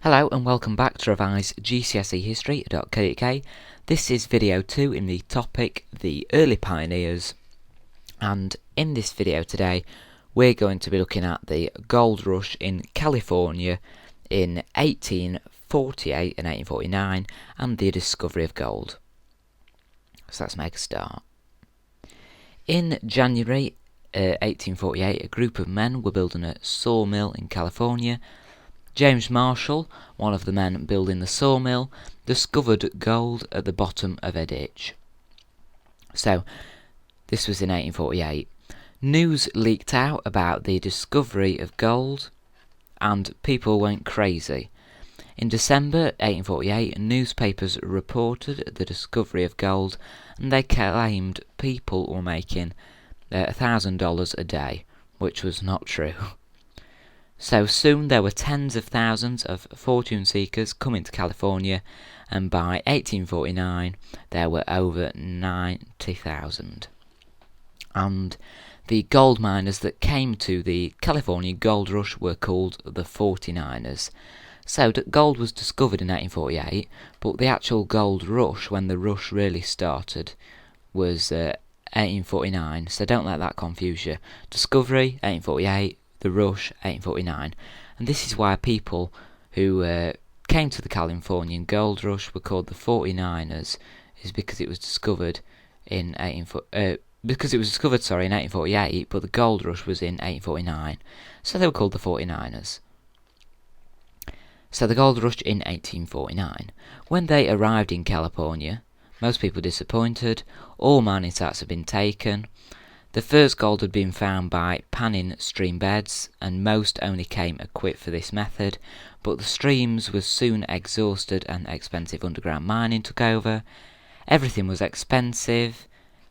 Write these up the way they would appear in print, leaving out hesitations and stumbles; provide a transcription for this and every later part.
Hello and welcome back to revise GCSE history.co.uk. This is video 2 in the topic The Early Pioneers, and in this video today we're going to be looking at the gold rush in California in 1848 and 1849 and the discovery of gold. So let's make a start. In January 1848, a group of men were building a sawmill in California. James Marshall, one of the men building the sawmill, discovered gold at the bottom of a ditch. So, this was in 1848. News leaked out about the discovery of gold, and people went crazy. In December 1848, newspapers reported the discovery of gold, and they claimed people were making $1,000 a day, which was not true. So soon there were tens of thousands of fortune seekers coming to California, and by 1849 there were over 90,000. And the gold miners that came to the California gold rush were called the 49ers. So gold was discovered in 1848, but the actual gold rush, when the rush really started, was 1849. So don't let that confuse you. Discovery 1848. The rush, 1849, and this is why people who came to the Californian gold rush were called the 49ers, is because it was discovered in 1848, but the gold rush was in 1849, so they were called the 49ers. So the gold rush in 1849. When they arrived in California, most people were disappointed. All mining sites had been taken. The first gold had been found by panning stream beds, and most only came equipped for this method, but the streams were soon exhausted and expensive underground mining took over. Everything was expensive,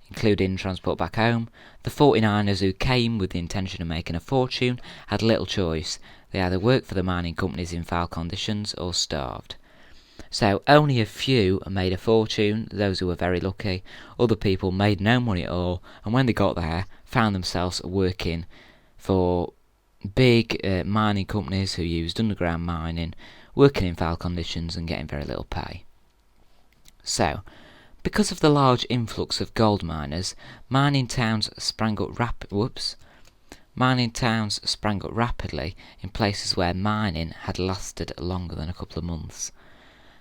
including transport back home. The 49ers who came with the intention of making a fortune had little choice. They either worked for the mining companies in foul conditions or starved. So only a few made a fortune, those who were very lucky. Other people made no money at all, and when they got there, found themselves working for big mining companies who used underground mining, working in foul conditions and getting very little pay. So, because of the large influx of gold miners, mining towns sprang up rapidly in places where mining had lasted longer than a couple of months.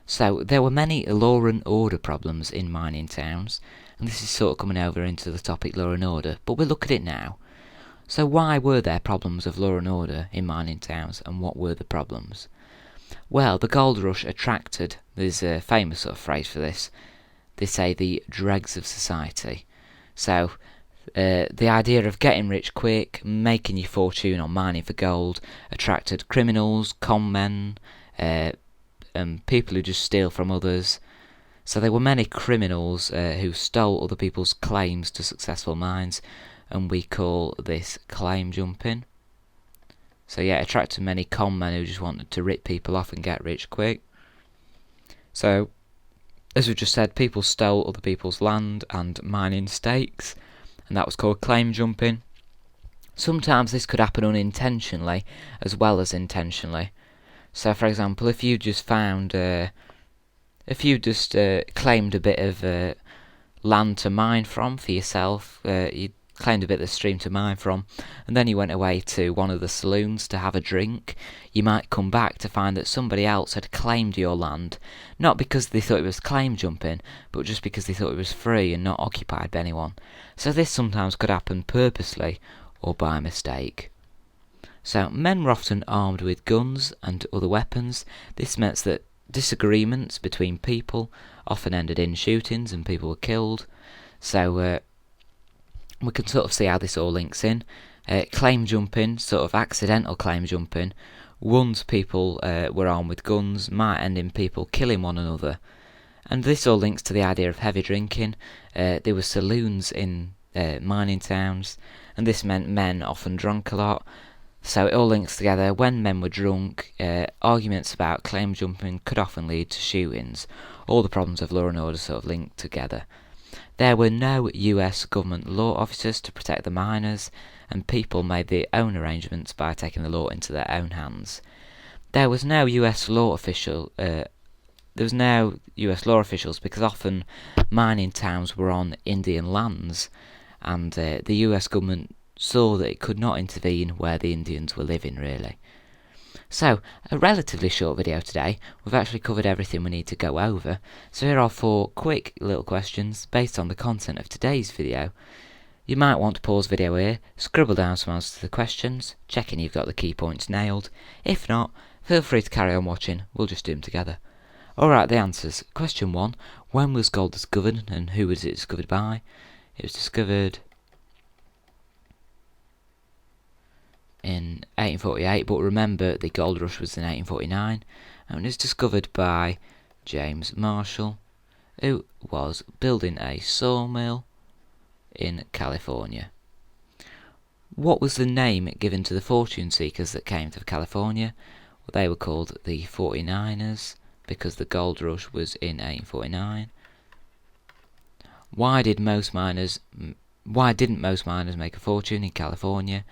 So there were many law and order problems in mining towns, and this is sort of coming over into the topic law and order, but we'll look at it now. So why were there problems of law and order in mining towns, and what were the problems? Well, the gold rush attracted, there's a famous sort of phrase for this, they say the dregs of society. So the idea of getting rich quick, making your fortune on mining for gold, attracted criminals, con men, people who just steal from others. So there were many criminals who stole other people's claims to successful mines, and we call this claim jumping. So yeah, it attracted many con men who just wanted to rip people off and get rich quick. So, as we just said, people stole other people's land and mining stakes, and that was called claim jumping. Sometimes this could happen unintentionally as well as intentionally. So, for example, if you just claimed a bit of land to mine from for yourself, you claimed a bit of the stream to mine from, and then you went away to one of the saloons to have a drink, you might come back to find that somebody else had claimed your land, not because they thought it was claim jumping, but just because they thought it was free and not occupied by anyone. So this sometimes could happen purposely or by mistake. So men were often armed with guns and other weapons. This meant that disagreements between people often ended in shootings and people were killed. So we can sort of see how this all links in. Claim jumping, sort of accidental claim jumping, once people were armed with guns, might end in people killing one another. And this all links to the idea of heavy drinking. There were saloons in mining towns, and this meant men often drank a lot. So it all links together. When men were drunk, arguments about claim jumping could often lead to shootings. All the problems of law and order sort of linked together. There were no US government law officers to protect the miners, and people made their own arrangements by taking the law into their own hands. there was no US law official. There was no US law officials because often mining towns were on Indian lands, and the US government saw that it could not intervene where the Indians were living, really. So, a relatively short video today. We've actually covered everything we need to go over, so here are 4 quick little questions based on the content of today's video. You might want to pause video here, scribble down some answers to the questions, checking you've got the key points nailed. If not, feel free to carry on watching, we'll just do them together. Alright, the answers. Question 1. When was gold discovered and who was it discovered by? It was discovered in 1848, but remember the gold rush was in 1849, and it was discovered by James Marshall, who was building a sawmill in California. What was the name given to the fortune seekers that came to California? Well, they were called the 49ers because the gold rush was in 1849. Why didn't most miners make a fortune in California?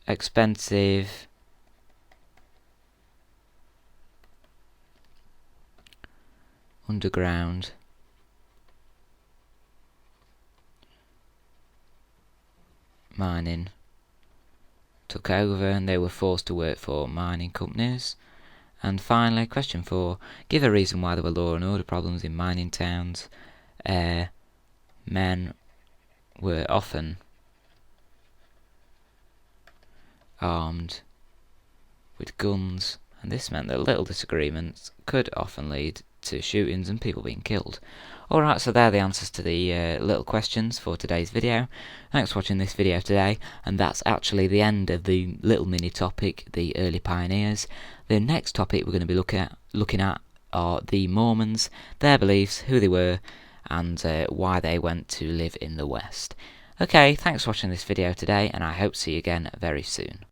Expensive underground mining took over and they were forced to work for mining companies. And finally, question 4. Give a reason why there were law and order problems in mining towns. Men were often armed with guns, and this meant that little disagreements could often lead to shootings and people being killed. Alright, so there are the answers to the little questions for today's video. Thanks for watching this video today, and that's actually the end of the little mini topic, the early pioneers. The next topic we're going to be looking at are the Mormons, their beliefs, who they were, and why they went to live in the West. Okay, thanks for watching this video today, and I hope to see you again very soon.